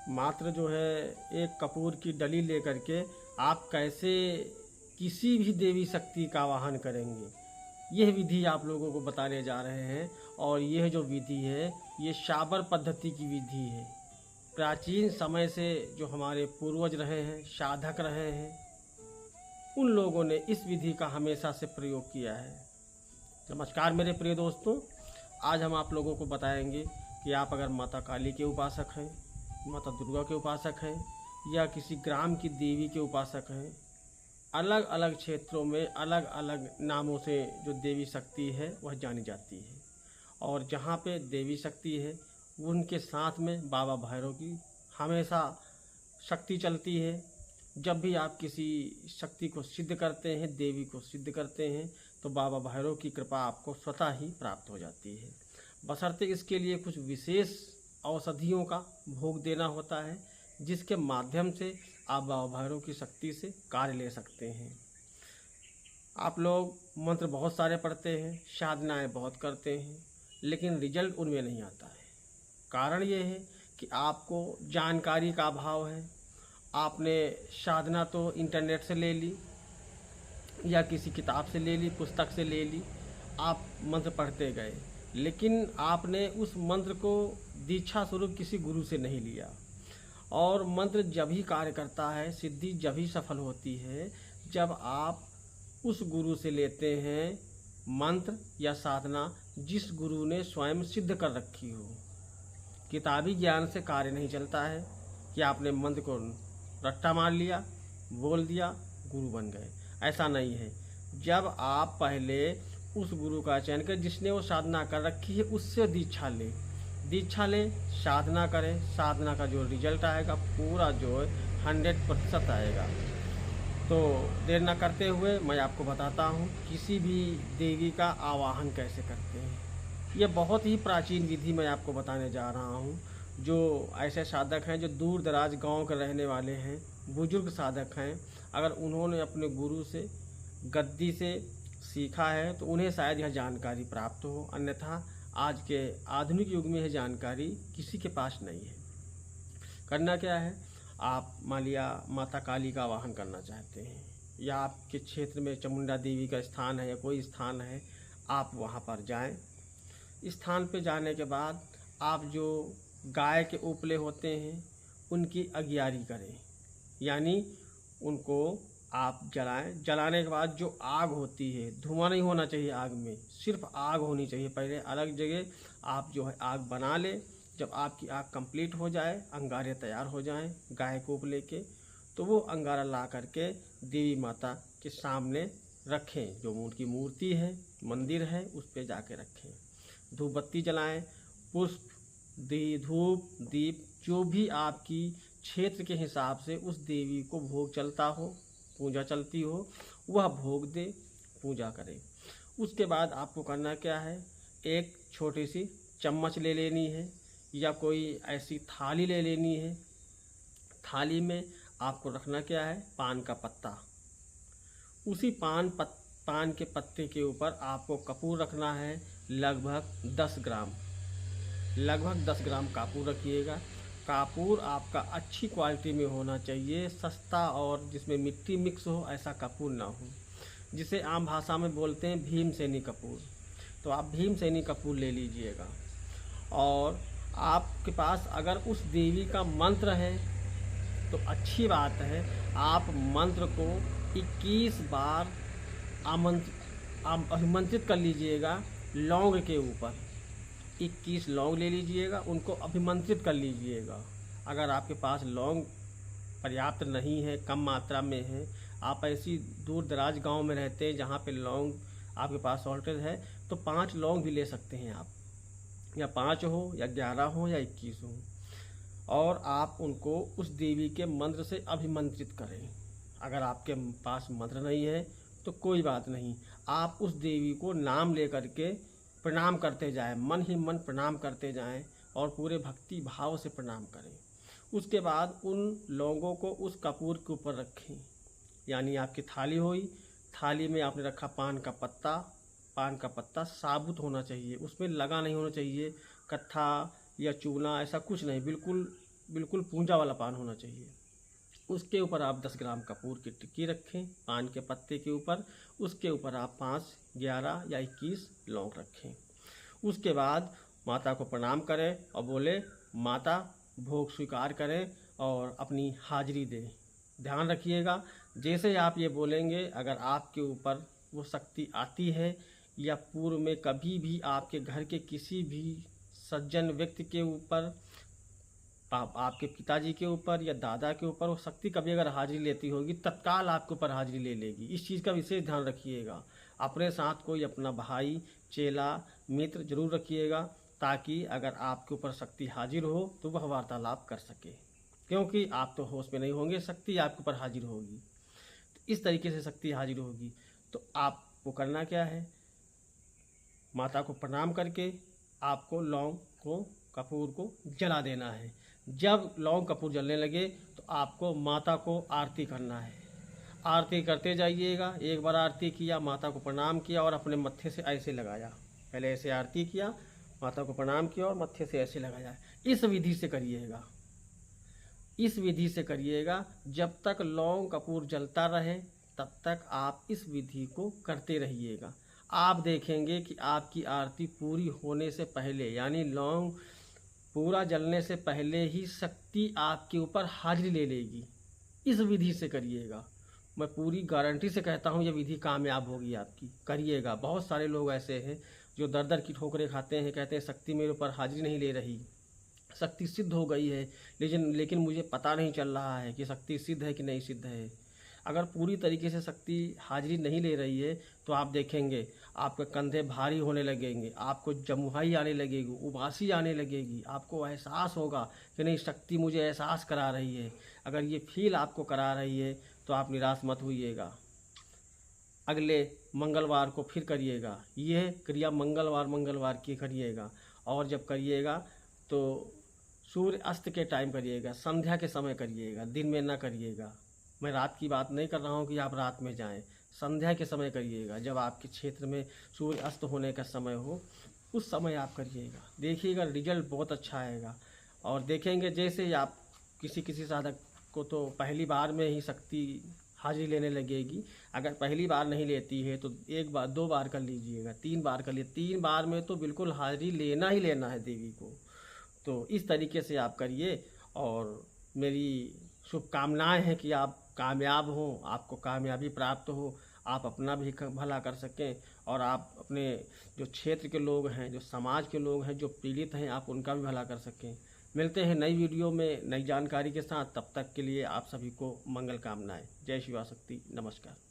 मात्र जो है एक कपूर की डली लेकर के आप कैसे किसी भी देवी शक्ति का आवाहन करेंगे, यह विधि आप लोगों को बताने जा रहे हैं। और यह जो विधि है ये शाबर पद्धति की विधि है। प्राचीन समय से जो हमारे पूर्वज रहे हैं, साधक रहे हैं, उन लोगों ने इस विधि का हमेशा से प्रयोग किया है। नमस्कार मेरे प्रिय दोस्तों, आज हम आप लोगों को बताएंगे कि आप अगर माता काली के उपासक हैं, माता दुर्गा के उपासक हैं या किसी ग्राम की देवी के उपासक हैं, अलग अलग क्षेत्रों में अलग अलग नामों से जो देवी शक्ति है वह जानी जाती है। और जहाँ पे देवी शक्ति है उनके साथ में बाबा भैरव की हमेशा शक्ति चलती है। जब भी आप किसी शक्ति को सिद्ध करते हैं, देवी को सिद्ध करते हैं, तो बाबा भैरव की कृपा आपको स्वतः ही प्राप्त हो जाती है। बशर्ते इसके लिए कुछ विशेष औषधियों का भोग देना होता है, जिसके माध्यम से आप बाबा भैरव की शक्ति से कार्य ले सकते हैं। आप लोग मंत्र बहुत सारे पढ़ते हैं, साधनाएं बहुत करते हैं, लेकिन रिजल्ट उनमें नहीं आता है। कारण ये है कि आपको जानकारी का अभाव है। आपने साधना तो इंटरनेट से ले ली या किसी किताब से ले ली, पुस्तक से ले ली, आप मंत्र पढ़ते गए, लेकिन आपने उस मंत्र को दीक्षा स्वरूप किसी गुरु से नहीं लिया। और मंत्र जब ही कार्य करता है, सिद्धि जब ही सफल होती है, जब आप उस गुरु से लेते हैं मंत्र या साधना जिस गुरु ने स्वयं सिद्ध कर रखी हो। किताबी ज्ञान से कार्य नहीं चलता है कि आपने मंत्र को रट्टा मार लिया, बोल दिया, गुरु बन गए। ऐसा नहीं है। जब आप पहले उस गुरु का चयन करें जिसने वो साधना कर रखी है, उससे दीक्षा लें, साधना करें। साधना का जो रिजल्ट आएगा पूरा जो है 100% आएगा। तो देर न करते हुए मैं आपको बताता हूँ किसी भी देवी का आवाहन कैसे करते हैं। यह बहुत ही प्राचीन विधि मैं आपको बताने जा रहा हूँ। जो ऐसे साधक हैं जो दूर दराज गांव के रहने वाले हैं, बुजुर्ग साधक हैं, अगर उन्होंने अपने गुरु से गद्दी से सीखा है तो उन्हें शायद यह जानकारी प्राप्त हो, अन्यथा आज के आधुनिक युग में यह जानकारी किसी के पास नहीं है। करना क्या है, आप मान लिया माता काली का आवाहन करना चाहते हैं या आपके क्षेत्र में चामुंडा देवी का स्थान है या कोई स्थान है, आप वहाँ पर जाएं। स्थान पे जाने के बाद आप जो गाय के उपले होते हैं उनकी अगियारी करें, यानी उनको आप जलाएं। जलाने के बाद जो आग होती है, धुआं नहीं होना चाहिए आग में, सिर्फ आग होनी चाहिए। पहले अलग जगह आप जो है आग बना लें। जब आपकी आग कंप्लीट हो जाए, अंगारे तैयार हो जाएं गाय को लेके, तो वो अंगारा ला करके देवी माता के सामने रखें। जो उनकी मूर्ति है, मंदिर है, उस पे जाके रखें। धूप बत्ती जलाएं, पुष्प, धूप, दीप, जो भी आपकी क्षेत्र के हिसाब से उस देवी को भोग चलता हो, पूजा चलती हो, वह भोग दे, पूजा करें। उसके बाद आपको करना क्या है, एक छोटी सी चम्मच ले लेनी है या कोई ऐसी थाली ले लेनी है। थाली में आपको रखना क्या है, पान का पत्ता। उसी पान के पत्ते के ऊपर आपको कपूर रखना है, लगभग 10 ग्राम। लगभग 10 ग्राम कपूर रखिएगा। कपूर आपका अच्छी क्वालिटी में होना चाहिए, सस्ता और जिसमें मिट्टी मिक्स हो ऐसा कपूर ना हो, जिसे आम भाषा में बोलते हैं भीमसेनी कपूर। तो आप भीमसेनी कपूर ले लीजिएगा। और आपके पास अगर उस देवी का मंत्र है तो अच्छी बात है, आप मंत्र को 21 बार अभिमंत्रित कर लीजिएगा लौंग के ऊपर। 21 लौंग ले लीजिएगा, उनको अभिमंत्रित कर लीजिएगा। अगर आपके पास लौंग पर्याप्त नहीं है, कम मात्रा में है, आप ऐसी दूर दराज गांव में रहते हैं जहां पे लौंग आपके पास शॉर्टेज है, तो 5 लौंग भी ले सकते हैं आप, या 5 हो या 11 हो या 21 हो। और आप उनको उस देवी के मंत्र से अभिमंत्रित करें। अगर आपके पास मंत्र नहीं है तो कोई बात नहीं, आप उस देवी को नाम लेकर के प्रणाम करते जाएं, मन ही मन प्रणाम करते जाएं और पूरे भक्ति भाव से प्रणाम करें। उसके बाद उन लौंगों को उस कपूर के ऊपर रखें, यानी आपकी थाली हुई, थाली में आपने रखा पान का पत्ता साबुत होना चाहिए, उसमें लगा नहीं होना चाहिए, कत्था या चूना ऐसा कुछ नहीं, बिल्कुल बिल्कुल पूंजा वाला पान होना चाहिए। उसके ऊपर आप 10 ग्राम कपूर की टिक्की रखें पान के पत्ते के ऊपर। उसके ऊपर आप 5, 11 या 21 लौंग रखें। उसके बाद माता को प्रणाम करें और बोले माता भोग स्वीकार करें और अपनी हाजिरी दें। ध्यान रखिएगा, जैसे आप ये बोलेंगे, अगर आपके ऊपर वो शक्ति आती है या पूर्व में कभी भी आपके घर के किसी भी सज्जन व्यक्ति के ऊपर, आपके पिताजी के ऊपर या दादा के ऊपर वो शक्ति कभी अगर हाजिरी लेती होगी, तत्काल आपके ऊपर हाजिरी ले लेगी। इस चीज़ का विशेष ध्यान रखिएगा। अपने साथ कोई अपना भाई, चेला, मित्र जरूर रखिएगा, ताकि अगर आपके ऊपर शक्ति हाजिर हो तो वह वार्तालाप कर सके, क्योंकि आप तो होश में नहीं होंगे, शक्ति आपके ऊपर हाजिर होगी। तो इस तरीके से शक्ति हाजिर होगी। तो आपको करना क्या है, माता को प्रणाम करके आपको लौंग को, कपूर को जला देना है। जब लौंग कपूर जलने लगे तो आपको माता को आरती करना है। आरती करते जाइएगा। एक बार आरती किया, माता को प्रणाम किया और अपने मत्थे से ऐसे लगाया। पहले ऐसे आरती किया, माता को प्रणाम किया और मत्थे से ऐसे लगाया। इस विधि से करिएगा, इस विधि से करिएगा। जब तक लौंग कपूर जलता रहे तब तक आप इस विधि को करते रहिएगा। आप देखेंगे कि आपकी आरती पूरी होने से पहले, यानी लौंग पूरा जलने से पहले ही शक्ति आपके ऊपर हाजिरी ले लेगी। इस विधि से करिएगा। मैं पूरी गारंटी से कहता हूँ, ये विधि कामयाब होगी आपकी। करिएगा। बहुत सारे लोग ऐसे हैं जो दर दर की ठोकरें खाते हैं, कहते हैं शक्ति मेरे ऊपर हाजिरी नहीं ले रही, शक्ति सिद्ध हो गई है, लेकिन मुझे पता नहीं चल रहा है कि शक्ति सिद्ध है कि नहीं सिद्ध है। अगर पूरी तरीके से शक्ति हाजिरी नहीं ले रही है तो आप देखेंगे आपके कंधे भारी होने लगेंगे, आपको जमुहाई आने लगेगी, उबासी आने लगेगी, आपको एहसास होगा कि नहीं शक्ति मुझे एहसास करा रही है। अगर ये फील आपको करा रही है तो आप निराश मत होइएगा। अगले मंगलवार को फिर करिएगा। यह क्रिया मंगलवार की करिएगा। और जब करिएगा तो सूर्य अस्त के टाइम करिएगा, संध्या के समय करिएगा, दिन में ना करिएगा। मैं रात की बात नहीं कर रहा हूँ कि आप रात में जाएं, संध्या के समय करिएगा। जब आपके क्षेत्र में सूर्य अस्त होने का समय हो, उस समय आप करिएगा। देखिएगा रिजल्ट बहुत अच्छा आएगा। और देखेंगे जैसे ही आप किसी साधक को तो पहली बार में ही शक्ति हाजिरी लेने लगेगी। अगर पहली बार नहीं लेती है तो 1 बार 2 बार कर लीजिएगा, 3 बार कर लीजिए। 3 बार में तो बिल्कुल हाजिरी लेना ही लेना है देवी को। तो इस तरीके से आप करिए और मेरी शुभकामनाएं हैं कि आप कामयाब हों, आपको कामयाबी प्राप्त हो, आप अपना भी भला कर सकें और आप अपने जो क्षेत्र के लोग हैं, जो समाज के लोग हैं, जो पीड़ित हैं, आप उनका भी भला कर सकें। मिलते हैं नई वीडियो में नई जानकारी के साथ। तब तक के लिए आप सभी को मंगल कामनाएं। जय शिवा शक्ति। नमस्कार।